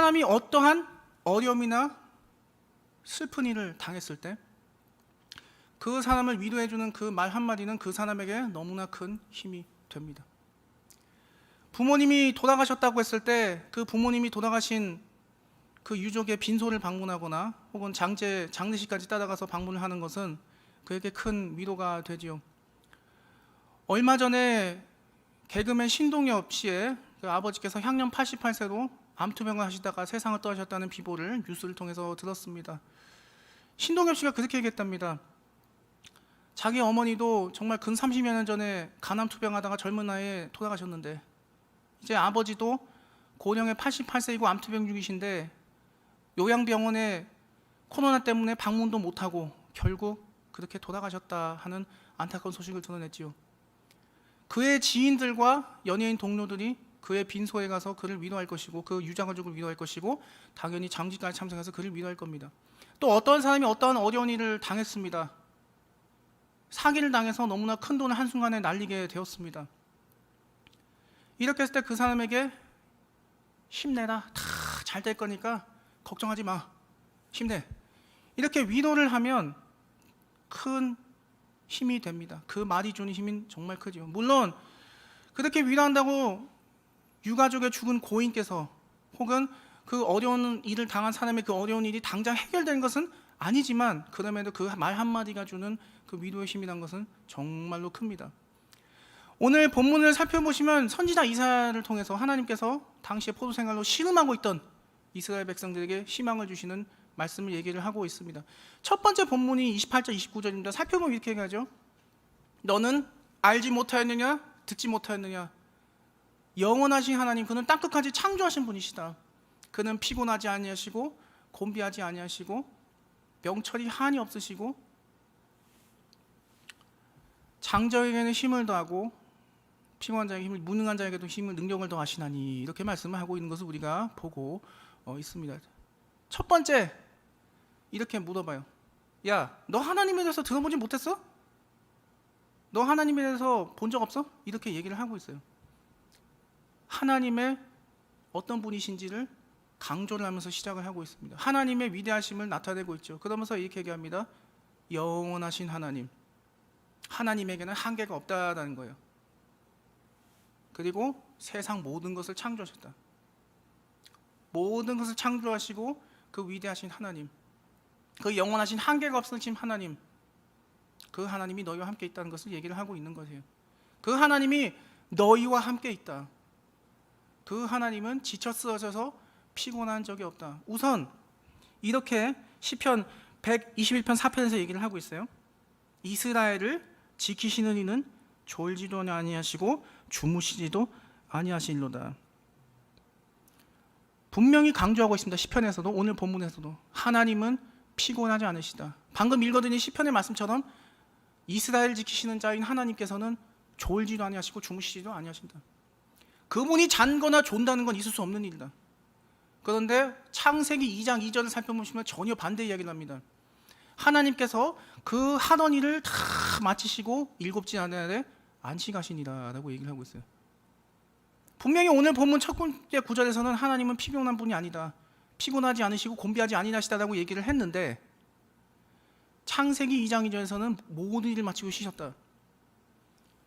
사람이 어떠한 어려움이나 슬픈 일을 당했을 때 그 사람을 위로해주는 그 말 한마디는 그 사람에게 너무나 큰 힘이 됩니다. 부모님이 돌아가셨다고 했을 때 그 부모님이 돌아가신 그 유족의 빈소를 방문하거나 혹은 장례식까지 따라가서 방문을 하는 것은 그에게 큰 위로가 되지요. 얼마 전에 개그맨 신동엽 씨의 그 아버지께서 향년 88세로 암투병을 하시다가 세상을 떠나셨다는 비보를 뉴스를 통해서 들었습니다. 신동엽 씨가 그렇게 얘기했답니다. 자기 어머니도 정말 근 30여 년 전에 간암 투병하다가 젊은 나이에 돌아가셨는데 이제 아버지도 고령의 88세이고 암투병 중이신데 요양병원에 코로나 때문에 방문도 못하고 결국 그렇게 돌아가셨다 하는 안타까운 소식을 드러냈지요. 그의 지인들과 연예인 동료들이 그의 빈소에 가서 그를 위로할 것이고 그 유가족을 위로할 것이고 당연히 장지까지 참석해서 그를 위로할 겁니다. 또 어떤 사람이 어떠한 어려운 일을 당했습니다. 사기를 당해서 너무나 큰 돈을 한순간에 날리게 되었습니다. 이렇게 했을 때 그 사람에게 힘내라, 다 잘 될 거니까 걱정하지 마, 힘내, 이렇게 위로를 하면 큰 힘이 됩니다. 그 말이 주는 힘은 정말 크죠. 물론 그렇게 위로한다고 유가족의 죽은 고인께서 혹은 그 어려운 일을 당한 사람의 그 어려운 일이 당장 해결된 것은 아니지만 그럼에도 그 말 한마디가 주는 그 위로의 힘이란 것은 정말로 큽니다. 오늘 본문을 살펴보시면 선지자 이사야를 통해서 하나님께서 당시의 포도 생활로 신음하고 있던 이스라엘 백성들에게 희망을 주시는 말씀을 얘기를 하고 있습니다. 첫 번째 본문이 28절 29절입니다. 살펴보면 이렇게 얘기하죠. 너는 알지 못하였느냐 듣지 못하였느냐. 영원하신 하나님, 그는 땅끝까지 창조하신 분이시다. 그는 피곤하지 아니하시고 곤비하지 아니하시고 명철이 한이 없으시고 장자에게는 힘을 더하고 피곤한 자에게 힘을, 무능한 자에게도 힘을, 능력을 더하시나니, 이렇게 말씀을 하고 있는 것을 우리가 보고 있습니다. 첫 번째 이렇게 물어봐요. 야, 너 하나님에 대해서 들어보지 못했어? 너 하나님에 대해서 본 적 없어? 이렇게 얘기를 하고 있어요. 하나님의 어떤 분이신지를 강조를 하면서 시작을 하고 있습니다. 하나님의 위대하심을 나타내고 있죠. 그러면서 이렇게 얘기합니다. 영원하신 하나님, 하나님에게는 한계가 없다라는 거예요. 그리고 세상 모든 것을 창조하셨다. 모든 것을 창조하시고 그 위대하신 하나님, 그 영원하신 한계가 없으신 하나님, 그 하나님이 너희와 함께 있다는 것을 얘기를 하고 있는 것이에요. 그 하나님이 너희와 함께 있다. 그 하나님은 지쳐 쓰러져서 피곤한 적이 없다. 우선 이렇게 시편 121편 4편에서 얘기를 하고 있어요. 이스라엘을 지키시는 이는 졸지도 아니하시고 주무시지도 아니하시리로다. 분명히 강조하고 있습니다. 시편에서도, 오늘 본문에서도 하나님은 피곤하지 않으시다. 방금 읽어드린 시편의 말씀처럼 이스라엘 지키시는 자인 하나님께서는 졸지도 아니하시고 주무시지도 아니하신다. 그분이 잔거나 존다는 건 있을 수 없는 일이다. 그런데 창세기 2장 2절을 살펴보시면 전혀 반대 이야기를 합니다. 하나님께서 그 하던 일을 다 마치시고 일곱째 날에 안식하시니라 라고 얘기를 하고 있어요. 분명히 오늘 본문 첫 번째 구절에서는 하나님은 피곤한 분이 아니다, 피곤하지 않으시고 곤비하지 아니하시다라고 얘기를 했는데 창세기 2장 2절에서는 모든 일을 마치고 쉬셨다.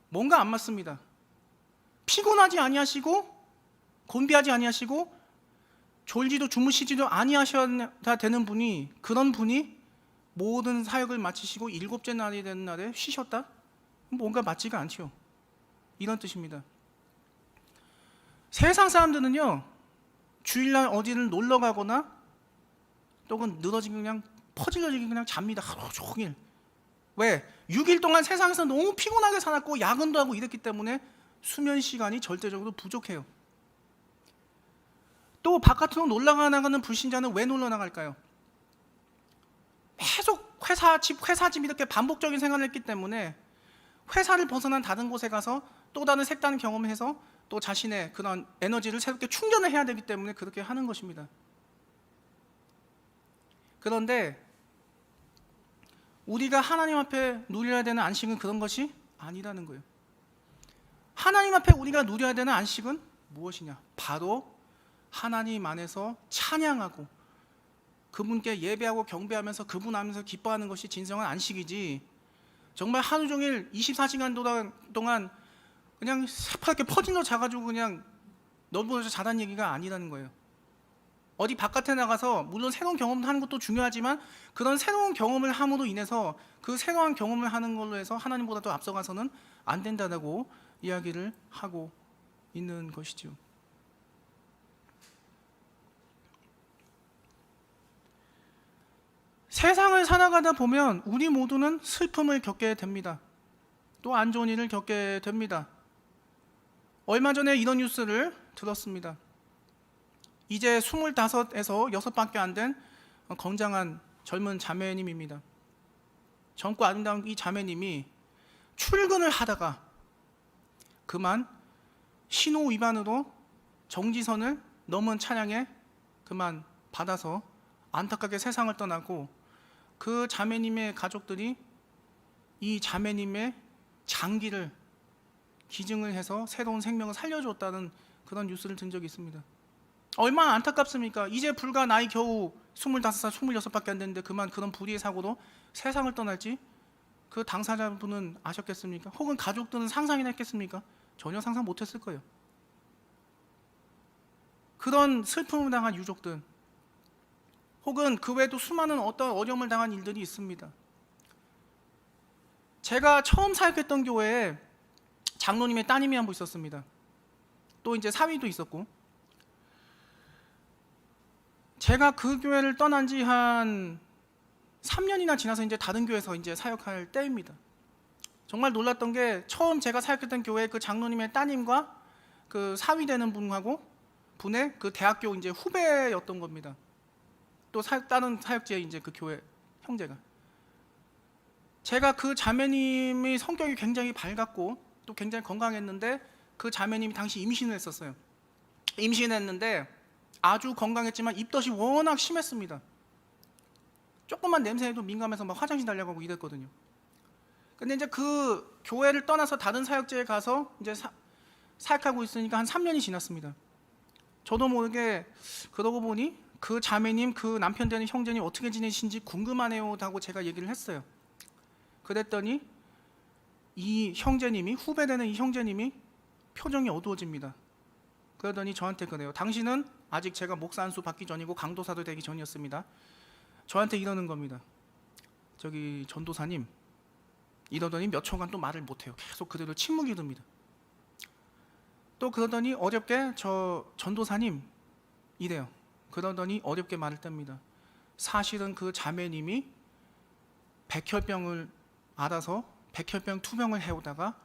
뭔가 안 맞습니다. 피곤하지 아니하시고 곤비하지 아니하시고 졸지도 주무시지도 아니하셔야 되는 분이, 그런 분이 모든 사역을 마치시고 일곱째 날이 되는 날에 쉬셨다? 뭔가 맞지가 않죠. 이런 뜻입니다. 세상 사람들은요, 주일날 어디를 놀러 가거나 또는 늘어지게 그냥 퍼질러지게 그냥 잡니다. 하루 종일. 왜? 6일 동안 세상에서 너무 피곤하게 살았고 야근도 하고 이랬기 때문에 수면 시간이 절대적으로 부족해요. 또 바깥으로 놀러 나가는 불신자는 왜 놀러 나갈까요? 계속 회사 집 이렇게 반복적인 생활을 했기 때문에 회사를 벗어난 다른 곳에 가서 또 다른 색다른 경험을 해서 또 자신의 그런 에너지를 새롭게 충전을 해야 되기 때문에 그렇게 하는 것입니다. 그런데 우리가 하나님 앞에 누려야 되는 안식은 그런 것이 아니라는 거예요. 하나님 앞에 우리가 누려야 되는 안식은 무엇이냐? 바로 하나님 안에서 찬양하고 그분께 예배하고 경배하면서 그분 안에서 기뻐하는 것이 진정한 안식이지, 정말 하루 종일 24시간 동안 그냥 새파랗게 퍼질러 자가지고 그냥 너무너무 자란 얘기가 아니라는 거예요. 어디 바깥에 나가서 물론 새로운 경험을 하는 것도 중요하지만 그런 새로운 경험을 함으로 인해서 그 새로운 경험을 하는 걸로 해서 하나님보다 더 앞서가서는 안 된다고 이야기를 하고 있는 것이죠. 세상을 살아가다 보면 우리 모두는 슬픔을 겪게 됩니다. 또 안 좋은 일을 겪게 됩니다. 얼마 전에 이런 뉴스를 들었습니다. 이제 25에서 6밖에 안 된 건장한 젊은 자매님입니다. 젊고 아름다운 이 자매님이 출근을 하다가 그만 신호 위반으로 정지선을 넘은 차량에 그만 받아서 안타깝게 세상을 떠나고, 그 자매님의 가족들이 이 자매님의 장기를 기증을 해서 새로운 생명을 살려줬다는 그런 뉴스를 든 적이 있습니다. 얼마나 안타깝습니까? 이제 불과 나이 겨우 25살, 26밖에 안 됐는데 그만 그런 불의의 사고로 세상을 떠날지 그 당사자분은 아셨겠습니까? 혹은 가족들은 상상이나 했겠습니까? 전혀 상상 못했을 거예요. 그런 슬픔을 당한 유족들, 혹은 그 외에도 수많은 어떤 어려움을 당한 일들이 있습니다. 제가 처음 사역했던 교회에 장로님의 따님이 한 분 있었습니다. 또 이제 사위도 있었고, 제가 그 교회를 떠난 지 한 3년이나 지나서 이제 다른 교회에서 이제 사역할 때입니다. 정말 놀랐던 게, 처음 제가 사역했던 교회 그 장로님의 따님과 그 사위 되는 분의 그 대학교 이제 후배였던 겁니다. 또 다른 사역지에 이제 그 교회 형제가. 제가 그 자매님이 성격이 굉장히 밝았고 또 굉장히 건강했는데, 그 자매님이 당시 임신을 했었어요. 임신했는데 아주 건강했지만 입덧이 워낙 심했습니다. 조금만 냄새에도 민감해서 막 화장실 달려가고 이랬거든요. 근데 이제 그 교회를 떠나서 다른 사역지에 가서 이제 사역하고 있으니까 한 3년이 지났습니다. 저도 모르게 그러고 보니 그 자매님, 그 남편 되는 형제님 어떻게 지내신지 궁금하네요 하고 제가 얘기를 했어요. 그랬더니 이 형제님이, 후배되는 이 형제님이 표정이 어두워집니다. 그러더니 저한테 그래요. 당신은 아직 제가 목사 안수 받기 전이고 강도사도 되기 전이었습니다. 저한테 이러는 겁니다. 저기 전도사님, 이러더니 몇 초간 또 말을 못해요. 계속 그대로 침묵이 듭니다. 또 그러더니 어렵게 저 전도사님 이래요. 그러더니 어렵게 말을 뗍니다. 사실은 그 자매님이 백혈병을 알아서 백혈병 투병을 해오다가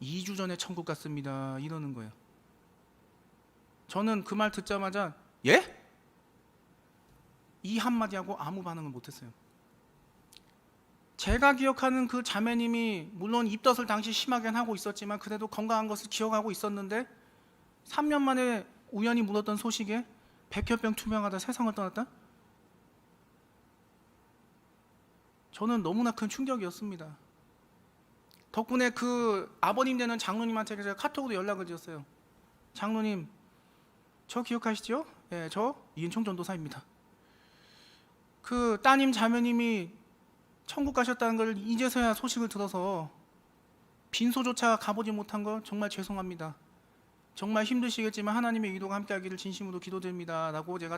2주 전에 천국 갔습니다. 이러는 거예요. 저는 그 말 듣자마자 예? 이 한마디 하고 아무 반응을 못했어요. 제가 기억하는 그 자매님이 물론 입덧을 당시 심하게 하고 있었지만 그래도 건강한 것을 기억하고 있었는데 3년 만에 우연히 물었던 소식에 백혈병 투병하다 세상을 떠났다? 저는 너무나 큰 충격이었습니다. 덕분에 그 아버님 되는 장로님한테 제가 카톡으로 연락을 드렸어요. 장로님, 저 기억하시죠? 예, 저 이은총 전도사입니다. 그 따님 자매님이 천국 가셨다는 걸 이제서야 소식을 들어서 빈소조차 가보지 못한 거 정말 죄송합니다. 정말 힘드시겠지만 하나님의 위로가 함께하기를 진심으로 기도드립니다 라고 제가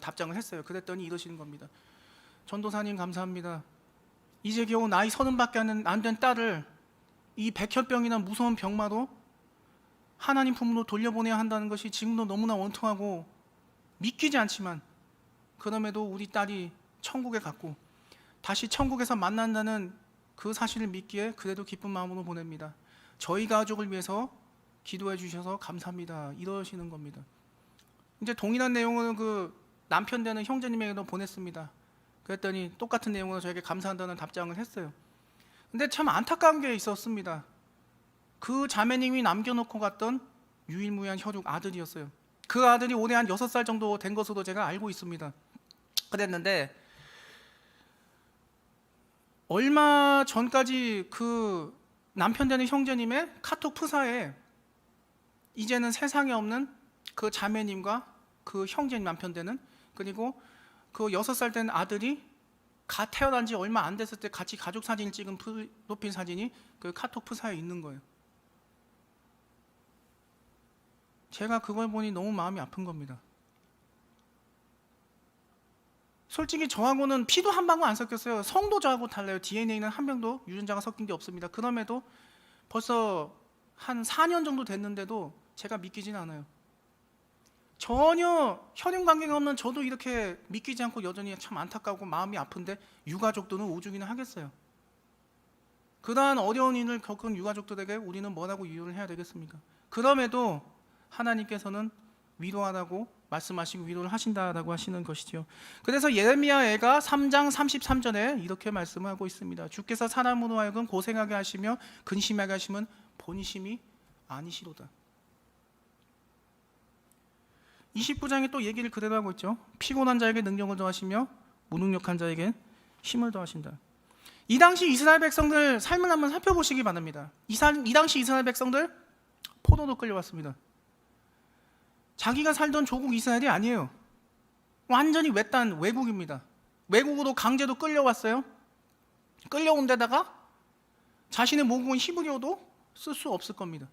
답장을 했어요. 그랬더니 이러시는 겁니다. 전도사님 감사합니다. 이제 겨우 나이 30밖에 안 된 딸을 이 백혈병이나 무서운 병마로 하나님 품으로 돌려보내야 한다는 것이 지금도 너무나 원통하고 믿기지 않지만, 그럼에도 우리 딸이 천국에 갔고 다시 천국에서 만난다는 그 사실을 믿기에 그래도 기쁜 마음으로 보냅니다. 저희 가족을 위해서 기도해 주셔서 감사합니다. 이러시는 겁니다. 이제 동일한 내용을 그 남편 되는 형제님에게도 보냈습니다. 그랬더니 똑같은 내용으로 저에게 감사한다는 답장을 했어요. 근데 참 안타까운 게 있었습니다. 그 자매님이 남겨놓고 갔던 유일무이한 혈육 아들이었어요. 그 아들이 올해 한 6살 정도 된 것으로 제가 알고 있습니다. 그랬는데 얼마 전까지 그 남편 되는 형제님의 카톡 프사에 이제는 세상에 없는 그 자매님과 그 형제 남편 되는, 그리고 그 6살 된 아들이 갓 태어난 지 얼마 안 됐을 때 같이 가족 사진을 찍은 프로필 사진이 그 카톡 프사에 있는 거예요. 제가 그걸 보니 너무 마음이 아픈 겁니다. 솔직히 저하고는 피도 한 방울 안 섞였어요. 성도 저하고 달라요. DNA는 한 명도 유전자가 섞인 게 없습니다. 그럼에도 벌써 한 4년 정도 됐는데도 제가 믿기진 않아요. 전혀 혈연 관계가 없는 저도 이렇게 믿기지 않고 여전히 참 안타깝고 마음이 아픈데 유가족들은 오죽이나 하겠어요. 그러한 어려운 일을 겪은 유가족들에게 우리는 뭐라고 위로를 해야 되겠습니까? 그럼에도 하나님께서는 위로하라고 말씀하시고 위로를 하신다라고 하시는 것이지요. 그래서 예레미야가 3장 33절에 이렇게 말씀하고 있습니다. 주께서 사람으로 하여금 고생하게 하시며 근심하게 하시면 본심이 아니시로다. 29장에 또 얘기를 그대로 하고 있죠. 피곤한 자에게 능력을 더하시며 무능력한 자에게 힘을 더하신다. 이 당시 이스라엘 백성들 삶을 한번 살펴보시기 바랍니다. 이 당시 이스라엘 백성들 포로로 끌려왔습니다. 자기가 살던 조국 이스라엘이 아니에요. 완전히 외딴 외국입니다. 외국으로 강제로 끌려왔어요. 끌려온 데다가 자신의 모국인 히브리어도 쓸 수 없을 겁니다.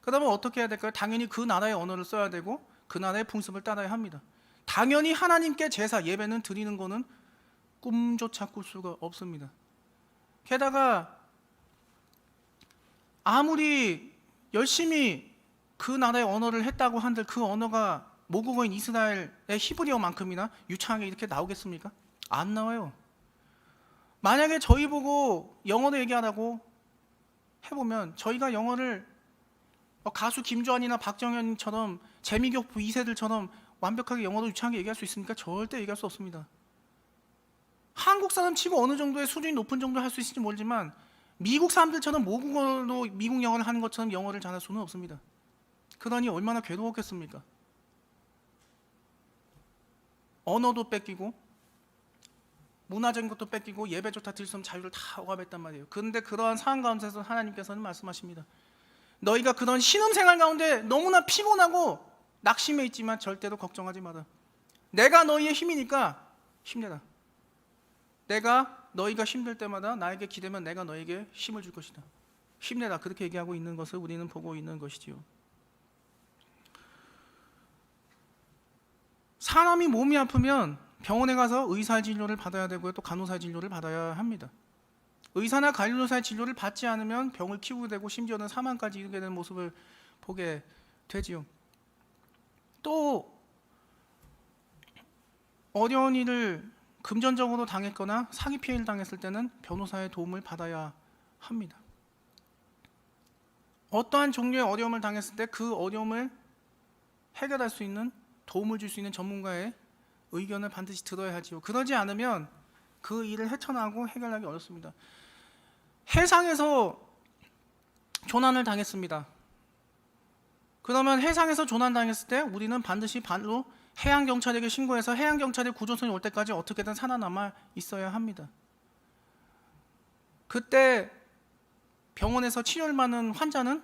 그러면 어떻게 해야 될까요? 당연히 그 나라의 언어를 써야 되고 그 나라의 풍습을 따라야 합니다. 당연히 하나님께 제사, 예배는 드리는 거는 꿈조차 꿀 수가 없습니다. 게다가 아무리 열심히 그 나라의 언어를 했다고 한들 그 언어가 모국어인 이스라엘의 히브리어만큼이나 유창하게 이렇게 나오겠습니까? 안 나와요. 만약에 저희 보고 영어로 얘기하라고 해보면 저희가 영어를 가수 김주환이나 박정현처럼 재미교 2세들처럼 완벽하게 영어로 유창하게 얘기할 수 있습니까? 절대 얘기할 수 없습니다. 한국 사람 치고 어느 정도의 수준이 높은 정도 할 수 있을지 모르지만 미국 사람들처럼 모국어로 미국 영어를 하는 것처럼 영어를 잘할 수는 없습니다. 그러니 얼마나 괴로웠겠습니까? 언어도 뺏기고 문화적인 것도 뺏기고 예배조차 드릴 수 없는 자유를 다 억압했단 말이에요. 그런데 그러한 상황 가운데서 하나님께서는 말씀하십니다. 너희가 그런 신음생활 가운데 너무나 피곤하고 낙심해 있지만 절대로 걱정하지 마라. 내가 너희의 힘이니까 힘내라. 내가 너희가 힘들 때마다 나에게 기대면 내가 너에게 힘을 줄 것이다. 힘내라. 그렇게 얘기하고 있는 것을 우리는 보고 있는 것이지요. 사람이 몸이 아프면 병원에 가서 의사 진료를 받아야 되고요. 또 간호사 진료를 받아야 합니다. 의사나 간호사의 진료를 받지 않으면 병을 키우게 되고 심지어는 사망까지 이르게 되는 모습을 보게 되지요. 또 어려운 일을 금전적으로 당했거나 사기 피해를 당했을 때는 변호사의 도움을 받아야 합니다. 어떠한 종류의 어려움을 당했을 때 그 어려움을 해결할 수 있는, 도움을 줄 수 있는 전문가의 의견을 반드시 들어야 하지요. 그러지 않으면 그 일을 헤쳐나가고 해결하기 어렵습니다. 해상에서 조난을 당했습니다. 그러면 해상에서 조난당했을 때 우리는 반드시 바로 해양경찰에게 신고해서 해양경찰의 구조선이 올 때까지 어떻게든 살아남아 있어야 합니다. 그때 병원에서 치료를 받는 환자는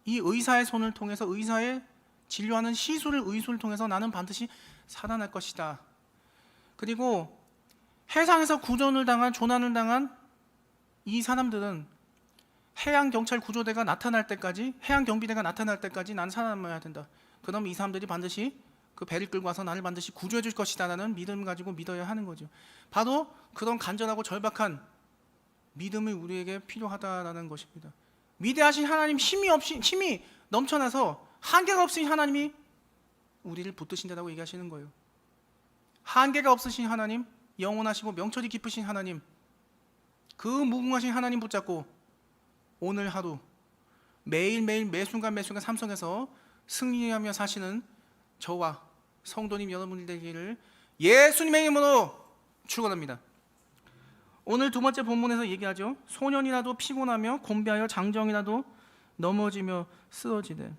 이 의사의 손을 통해서, 의사의 진료하는 시술을, 의술을 통해서 나는 반드시 살아날 것이다. 그리고 해상에서 구조를 당한, 조난을 당한 이 사람들은 해양경찰 구조대가 나타날 때까지, 해양경비대가 나타날 때까지 나는 살아남아야 된다. 그럼 이 사람들이 반드시 그 배를 끌고 와서 나를 반드시 구조해 줄 것이다 라는 믿음을 가지고 믿어야 하는 거죠. 바로 그런 간절하고 절박한 믿음이 우리에게 필요하다라는 것입니다. 위대하신 하나님, 힘이 넘쳐나서 한계가 없으신 하나님이 우리를 붙드신다고 얘기하시는 거예요. 한계가 없으신 하나님, 영원하시고 명철이 깊으신 하나님, 그 무궁하신 하나님 붙잡고 오늘 하루 매일매일 매순간 삶 속에서 승리하며 사시는 저와 성도님 여러분들 되기를 예수님의 이름으로 축원합니다. 오늘 두 번째 본문에서 얘기하죠. 소년이라도 피곤하며 곤배하여 장정이라도 넘어지며 쓰러지되.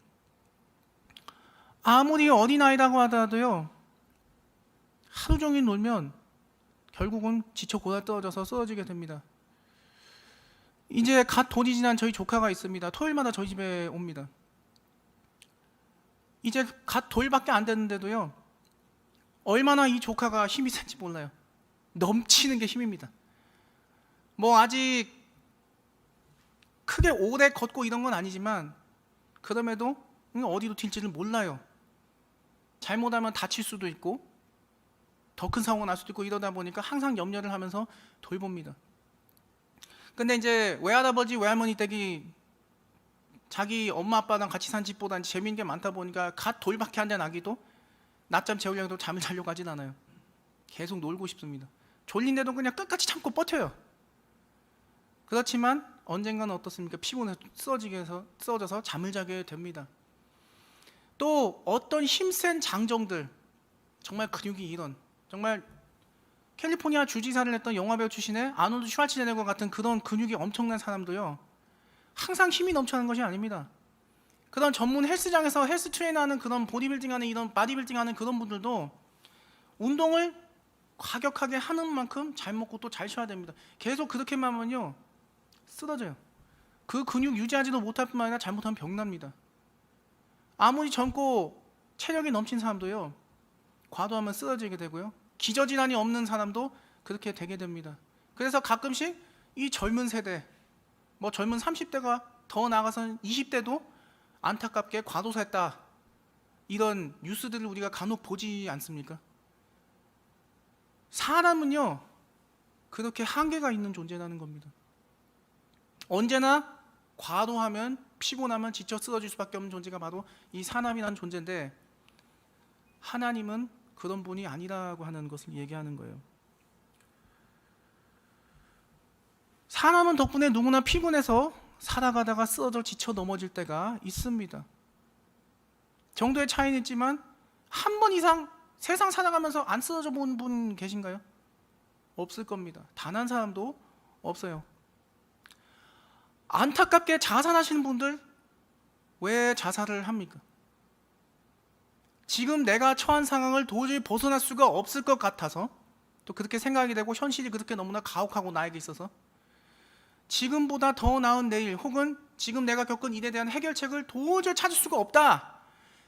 아무리 어린아이라고 하더라도요, 하루 종일 놀면 결국은 지쳐 고달떨어져서 쓰러지게 됩니다. 이제 갓 돌이 지난 저희 조카가 있습니다. 토요일마다 저희 집에 옵니다. 이제 갓 돌밖에 안 됐는데도요, 얼마나 이 조카가 힘이 센지 몰라요. 넘치는 게 힘입니다. 뭐 아직 크게 오래 걷고 이런 건 아니지만 그럼에도 어디로 튈지를 몰라요. 잘못하면 다칠 수도 있고 더 큰 사고가 날 수도 있고 이러다 보니까 항상 염려를 하면서 돌봅니다. 근데 이제 외할아버지 외할머니 댁이 자기 엄마 아빠랑 같이 산 집보다 재미있는 게 많다 보니까 갓 돌밖에 안 된 아기도 낮잠 재우려고 해도 잠을 자려고 하진 않아요. 계속 놀고 싶습니다. 졸린데도 그냥 끝까지 참고 버텨요. 그렇지만 언젠가는 어떻습니까? 피곤해서 쓰러져서 잠을 자게 됩니다. 또 어떤 힘센 장정들, 정말 근육이 이런, 정말 캘리포니아 주지사를 했던 영화배우 출신의 아놀드 슈왈츠제네거 같은 그런 근육이 엄청난 사람도요, 항상 힘이 넘쳐나는 것이 아닙니다. 그런 전문 헬스장에서 헬스 트레이너하는 그런 보디빌딩하는 이런 바디빌딩하는 그런 분들도 운동을 과격하게 하는 만큼 잘 먹고 또 잘 쉬어야 됩니다. 계속 그렇게만 하면요 쓰러져요. 그 근육 유지하지도 못할 뿐만 아니라 잘못하면 병납니다. 아무리 젊고 체력이 넘친 사람도요 과도하면 쓰러지게 되고요, 기저질환이 없는 사람도 그렇게 되게 됩니다. 그래서 가끔씩 이 젊은 세대, 뭐 젊은 30대가 더 나아가서는 20대도 안타깝게 과도사했다, 이런 뉴스들을 우리가 간혹 보지 않습니까? 사람은요 그렇게 한계가 있는 존재라는 겁니다. 언제나 과도하면 피곤하면 지쳐 쓰러질 수밖에 없는 존재가 바로 이 사람이라는 존재인데, 하나님은 그런 분이 아니라고 하는 것을 얘기하는 거예요. 사람은 덕분에 누구나 피곤해서 살아가다가 쓰러져 지쳐 넘어질 때가 있습니다. 정도의 차이는 있지만 한 번 이상 세상 살아가면서 안 쓰러져 본 분 계신가요? 없을 겁니다. 단 한 사람도 없어요. 안타깝게 자살하시는 분들 왜 자살을 합니까? 지금 내가 처한 상황을 도저히 벗어날 수가 없을 것 같아서, 또 그렇게 생각이 되고 현실이 그렇게 너무나 가혹하고 나에게 있어서 지금보다 더 나은 내일, 혹은 지금 내가 겪은 일에 대한 해결책을 도저히 찾을 수가 없다,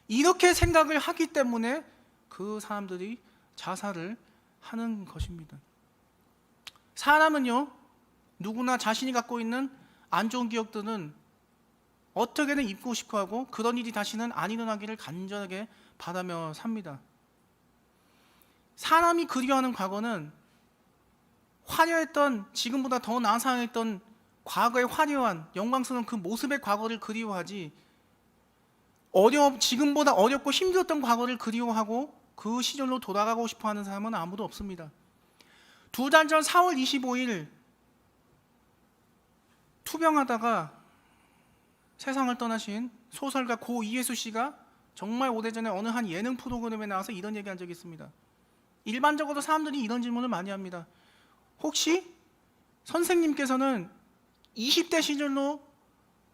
이렇게 생각을 하기 때문에 그 사람들이 자살을 하는 것입니다. 사람은요 누구나 자신이 갖고 있는 안 좋은 기억들은 어떻게든 잊고 싶어하고 그런 일이 다시는 안 일어나기를 간절하게 바라며 삽니다. 사람이 그리워하는 과거는 화려했던, 지금보다 더 나은 상황에 있던 과거의 화려한 영광스러운 그 모습의 과거를 그리워하지, 지금보다 어렵고 힘들었던 과거를 그리워하고 그 시절로 돌아가고 싶어하는 사람은 아무도 없습니다. 2달 전 4월 25일 투병하다가 세상을 떠나신 소설가 고 이혜수 씨가 정말 오래전에 어느 한 예능 프로그램에 나와서 이런 얘기한 적이 있습니다. 일반적으로 사람들이 이런 질문을 많이 합니다. 혹시 선생님께서는 20대 시절로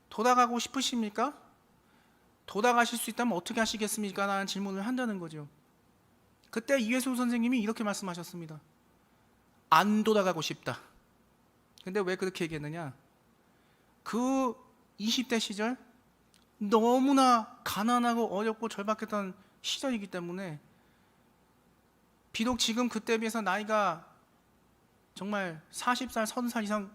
돌아가고 싶으십니까? 돌아가실 수 있다면 어떻게 하시겠습니까? 라는 질문을 한다는 거죠. 그때 이혜수 선생님이 이렇게 말씀하셨습니다. 안 돌아가고 싶다. 근데 왜 그렇게 얘기했느냐? 그 20대 시절 너무나 가난하고 어렵고 절박했던 시절이기 때문에, 비록 지금 그때에 비해서 나이가 정말 40살, 30살 이상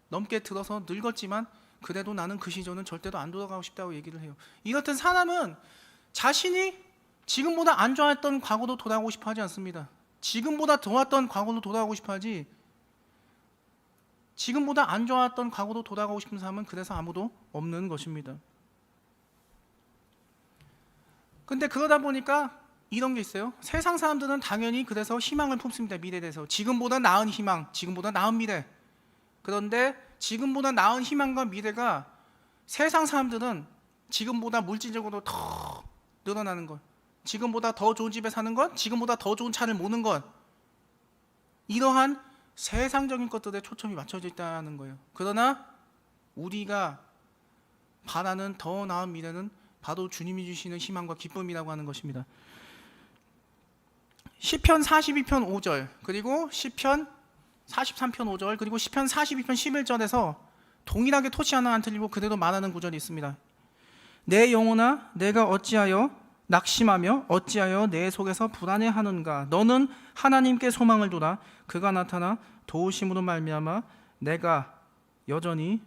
넘게 들어서 늙었지만 그래도 나는 그 시절은 절대로 안 돌아가고 싶다고 얘기를 해요. 이렇듯 사람은 자신이 지금보다 안 좋았던 과거로 돌아가고 싶어 하지 않습니다. 지금보다 좋았던 과거로 돌아가고 싶어 하지, 지금보다 안 좋았던 과거로 돌아가고 싶은 사람은 그래서 아무도 없는 것입니다. 근데 그러다 보니까 이런 게 있어요. 세상 사람들은 당연히 그래서 희망을 품습니다. 미래에 대해서 지금보다 나은 희망, 지금보다 나은 미래. 그런데 지금보다 나은 희망과 미래가 세상 사람들은 지금보다 물질적으로 더 늘어나는 것, 지금보다 더 좋은 집에 사는 것, 지금보다 더 좋은 차를 모는 것, 이러한 세상적인 것들에 초점이 맞춰져 있다는 거예요. 그러나 우리가 바라는 더 나은 미래는 바로 주님이 주시는 희망과 기쁨이라고 하는 것입니다. 시편 42편 5절, 그리고 시편 43편 5절, 그리고 시편 42편 11절에서 동일하게 토치 하나 안 틀리고 그대로 말하는 구절이 있습니다. 내 영혼아, 내가 어찌하여 낙심하며 어찌하여 내 속에서 불안해하는가? 너는 하나님께 소망을 두라. 그가 나타나 도우심으로 말미암아 내가 여전히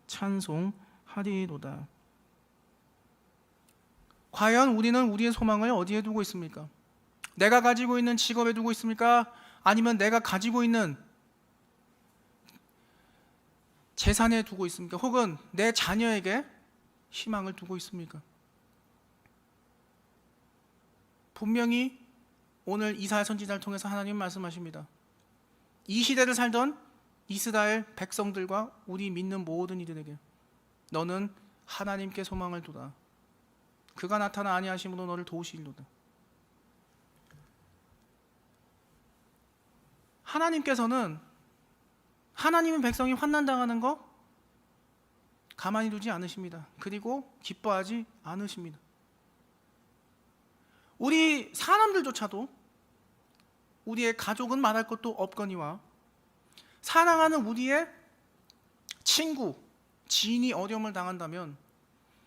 찬송하리로다. 과연 우리는 우리의 소망을 어디에 두고 있습니까? 내가 가지고 있는 직업에 두고 있습니까? 아니면 내가 가지고 있는 재산에 두고 있습니까? 혹은 내 자녀에게 희망을 두고 있습니까? 분명히 오늘 이사야 선지자를 통해서 하나님 말씀하십니다. 이 시대를 살던 이스라엘 백성들과 우리 믿는 모든 이들에게 너는 하나님께 소망을 두라. 그가 나타나 아니하심으로 너를 도우시리로다. 하나님께서는 하나님의 백성이 환난당하는 거 가만히 두지 않으십니다. 그리고 기뻐하지 않으십니다. 우리 사람들조차도 우리의 가족은 말할 것도 없거니와 사랑하는 우리의 친구, 지인이 어려움을 당한다면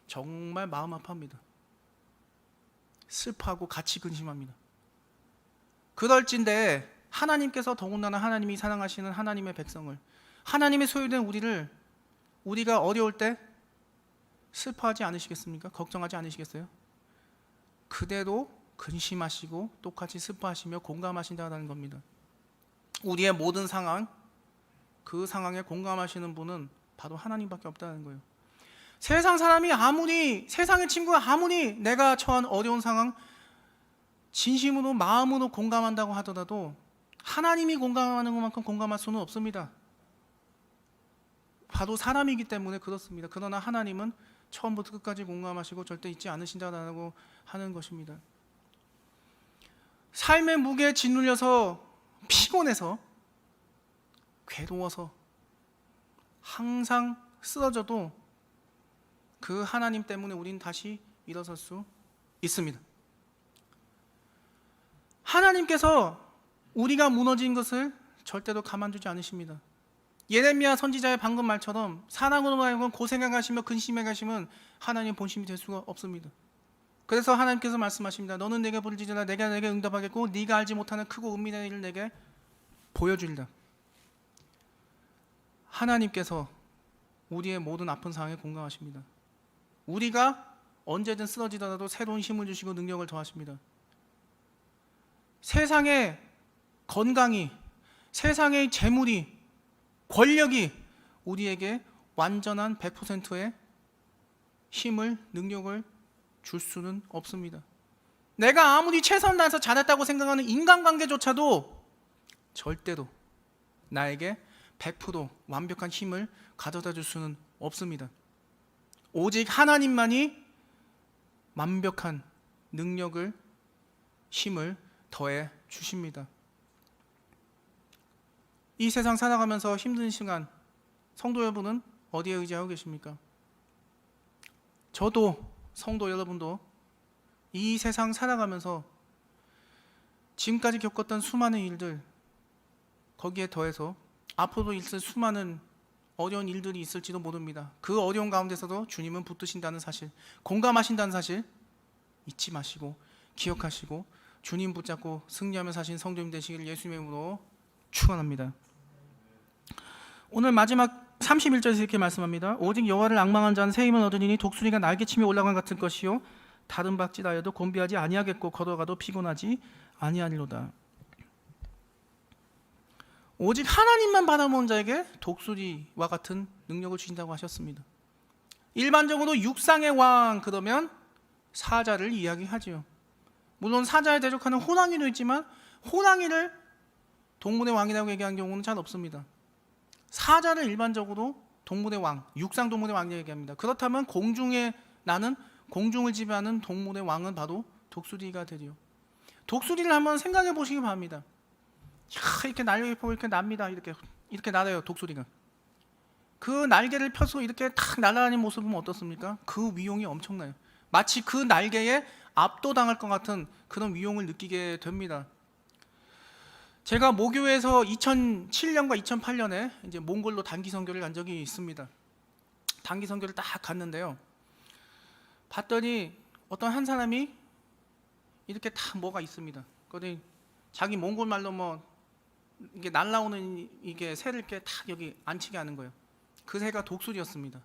정말 마음 아파합니다. 슬퍼하고 같이 근심합니다. 그럴진데 하나님께서 더군다나 하나님이 사랑하시는 하나님의 백성을, 하나님의 소유된 우리를 우리가 어려울 때 슬퍼하지 않으시겠습니까? 걱정하지 않으시겠어요? 그대로 근심하시고 똑같이 슬퍼하시며 공감하신다는 겁니다. 우리의 모든 상황, 그 상황에 공감하시는 분은 바로 하나님밖에 없다는 거예요. 세상 사람이 아무리, 세상의 친구가 아무리 내가 처한 어려운 상황 진심으로 마음으로 공감한다고 하더라도 하나님이 공감하는 것만큼 공감할 수는 없습니다. 바로 사람이기 때문에 그렇습니다. 그러나 하나님은 처음부터 끝까지 공감하시고 절대 잊지 않으신다라고 하는 것입니다. 삶의 무게에 짓눌려서 피곤해서 괴로워서 항상 쓰러져도 그 하나님 때문에 우린 다시 일어설 수 있습니다. 하나님께서 우리가 무너진 것을 절대로 가만두지 않으십니다. 예레미야 선지자의 방금 말처럼 사랑으로 하여금 고생해 가시며 근심해 가시면 하나님 본심이 될 수가 없습니다. 그래서 하나님께서 말씀하십니다. 너는 내게 부르짖으라 내가 내게 응답하겠고 네가 알지 못하는 크고 은밀한 일을 내게 보여주리라. 하나님께서 우리의 모든 아픈 상황에 공감하십니다. 우리가 언제든 쓰러지더라도 새로운 힘을 주시고 능력을 더하십니다. 세상의 건강이, 세상의 재물이, 권력이 우리에게 완전한 100%의 힘을, 능력을 줄 수는 없습니다. 내가 아무리 최선을 다해서 잘했다고 생각하는 인간관계조차도 절대로 나에게 100% 완벽한 힘을 가져다 줄 수는 없습니다. 오직 하나님만이 완벽한 능력을, 힘을 더해 주십니다. 이 세상 살아가면서 힘든 시간, 성도 여러분은 어디에 의지하고 계십니까? 저도, 성도 여러분도 이 세상 살아가면서 지금까지 겪었던 수많은 일들, 거기에 더해서 앞으로 있을 수많은 어려운 일들이 있을지도 모릅니다. 그 어려운 가운데서도 주님은 붙드신다는 사실, 공감하신다는 사실 잊지 마시고 기억하시고 주님 붙잡고 승리하며 사신 성도님 되시기를 예수님의 이름으로 축원합니다. 오늘 마지막 31절에서 이렇게 말씀합니다. 오직 여호와를 앙망한 자는 새 힘을 얻으리니 독수리가 날개치며 올라간 같은 것이요 다른 박질하여도 곤비하지 아니하겠고 걸어가도 피곤하지 아니하리로다. 오직 하나님만 바라보는 자에게 독수리와 같은 능력을 주신다고 하셨습니다. 일반적으로 육상의 왕 그러면 사자를 이야기하지요. 물론 사자에 대적하는 호랑이도 있지만 호랑이를 동물의 왕이라고 얘기하는 경우는 잘 없습니다. 사자를 일반적으로 동물의 왕, 육상 동물의 왕이라고 얘기합니다. 그렇다면 공중에 나는 공중을 지배하는 동물의 왕은 바로 독수리가 되리요. 독수리를 한번 생각해 보시기 바랍니다. 이렇게 날개 펴고 이렇게 납니다. 이렇게 날아요, 독수리가. 그 날개를 펴서 이렇게 탁 날아다니는 모습을 보면 어떻습니까? 그 위용이 엄청나요. 마치 그 날개에 압도당할 것 같은 그런 위용을 느끼게 됩니다. 제가 모교에서 2007년과 2008년에 이제 몽골로 단기 선교를 간 적이 있습니다. 단기 선교를 딱 갔는데요. 봤더니 어떤 한 사람이 이렇게 다 뭐가 있습니다. 그런데 자기 몽골 말로 뭐 이게 날라오는 이게 새를 이렇게 다 여기 앉히게 하는 거예요. 그 새가 독수리였습니다.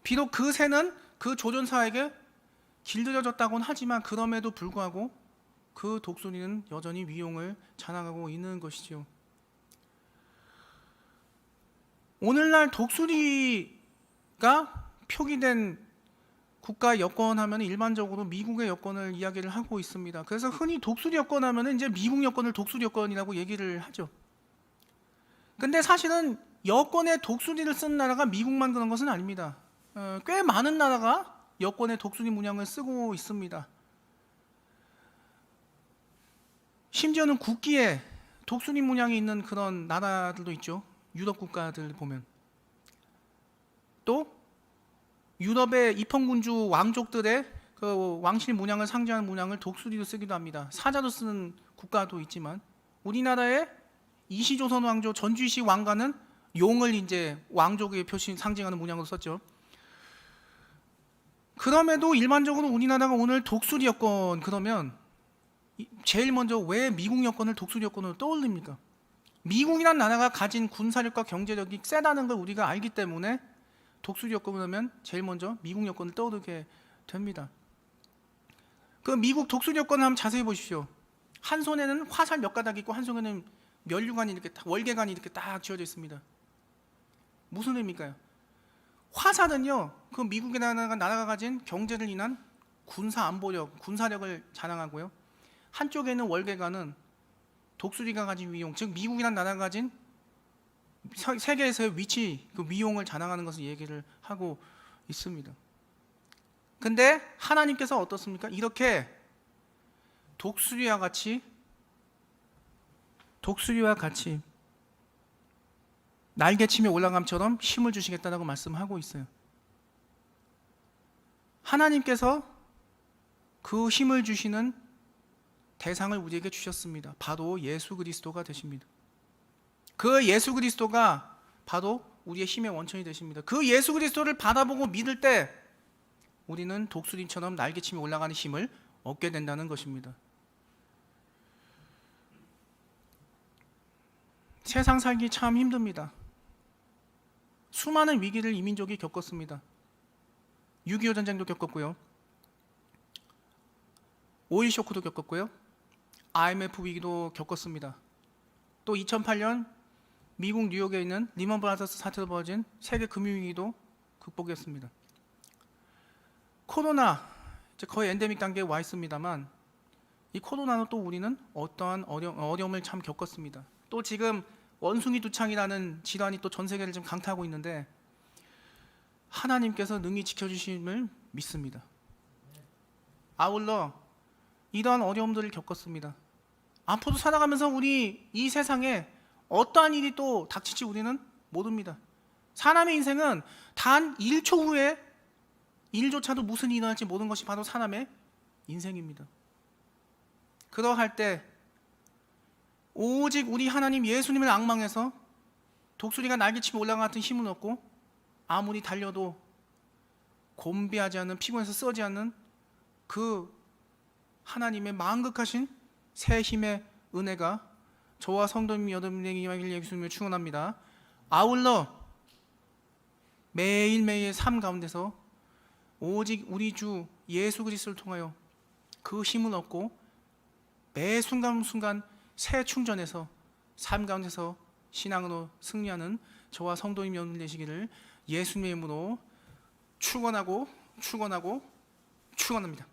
비록 그 새는 그 조련사에게 길들여졌다고는 하지만 그럼에도 불구하고 그 독수리는 여전히 위용을 자랑하고 있는 것이지요. 오늘날 독수리가 표기된 국가 여권 하면 일반적으로 미국의 여권을 이야기를 하고 있습니다. 그래서 흔히 독수리 여권 하면 이제 미국 여권을 독수리 여권이라고 얘기를 하죠. 근데 사실은 여권에 독수리를 쓴 나라가 미국만 그런 것은 아닙니다. 꽤 많은 나라가 여권에 독수리 문양을 쓰고 있습니다. 심지어는 국기에 독수리 문양이 있는 그런 나라들도 있죠. 유럽 국가들 보면. 또 유럽의 입헌군주 왕족들의 그 왕실 문양을 상징하는 문양을 독수리로 쓰기도 합니다. 사자로 쓰는 국가도 있지만 우리나라의 이시조선 왕조 전주시 왕가는 용을 이제 왕족의 표시 상징하는 문양으로 썼죠. 그럼에도 일반적으로 우리나라가 오늘 독수리 여권 그러면 제일 먼저 왜 미국 여권을 독수리 여권으로 떠올립니까? 미국이란 나라가 가진 군사력과 경제력이 세다는 걸 우리가 알기 때문에 독수리 여권을 하면 제일 먼저 미국 여권을 떠오르게 됩니다. 그 미국 독수리 여권을 한번 자세히 보십시오. 한 손에는 화살 몇 가닥 있고 한 손에는 면류관이 이렇게 월계관이 이렇게 딱 지어져 있습니다. 무슨 의미일까요? 화살은요, 그 미국의 나라가 가진 경제를 인한 군사 안보력, 군사력을 자랑하고요. 한쪽에는 월계관은 독수리가 가진 위용, 즉 미국이란 나라가 가진 세계에서의 위치, 그 위용을 자랑하는 것을 얘기를 하고 있습니다. 근데 하나님께서 어떻습니까? 이렇게 독수리와 같이 날개치며 올라감처럼 힘을 주시겠다라고 말씀하고 있어요. 하나님께서 그 힘을 주시는 대상을 우리에게 주셨습니다. 바로 예수 그리스도가 되십니다. 그 예수 그리스도가 바로 우리의 힘의 원천이 되십니다. 그 예수 그리스도를 바라보고 믿을 때 우리는 독수리처럼 날개치며 올라가는 힘을 얻게 된다는 것입니다. 세상 살기 참 힘듭니다. 수많은 위기를 이민족이 겪었습니다. 6.25 전쟁도 겪었고요. 오일 쇼크도 겪었고요. IMF 위기도 겪었습니다. 또 2008년 미국 뉴욕에 있는 리먼 브라더스 사태로 벌어진 세계 금융위기도 극복했습니다. 코로나 이제 거의 엔데믹 단계에 와 있습니다만 이 코로나는 또 우리는 어떠한 어려움을 참 겪었습니다. 또 지금 원숭이 두창이라는 질환이 또 전 세계를 지금 강타하고 있는데 하나님께서 능히 지켜주심을 믿습니다. 아울러 이러한 어려움들을 겪었습니다. 앞으로 살아가면서 우리 이 세상에 어떠한 일이 또 닥칠지 우리는 모릅니다. 사람의 인생은 단 1초 후에 일조차도 무슨 일이 일어날지 모르는 것이 바로 사람의 인생입니다. 그러할 때 오직 우리 하나님 예수님을 앙망해서 독수리가 날개치며 올라간 같은 힘을 얻고 아무리 달려도 곤비하지 않는, 피곤해서 쓰러지 않는 그 하나님의 망극하신 새 힘의 은혜가 저와 성도님 여러분에게 임하길 예수님을 축원합니다. 아울러 매일매일의 삶 가운데서 오직 우리 주 예수 그리스도를 통하여 그 힘을 얻고 매 순간순간 새 충전해서 삶 가운데서 신앙으로 승리하는 저와 성도님 여러분 되시기를 예수님의 이름으로 축원합니다.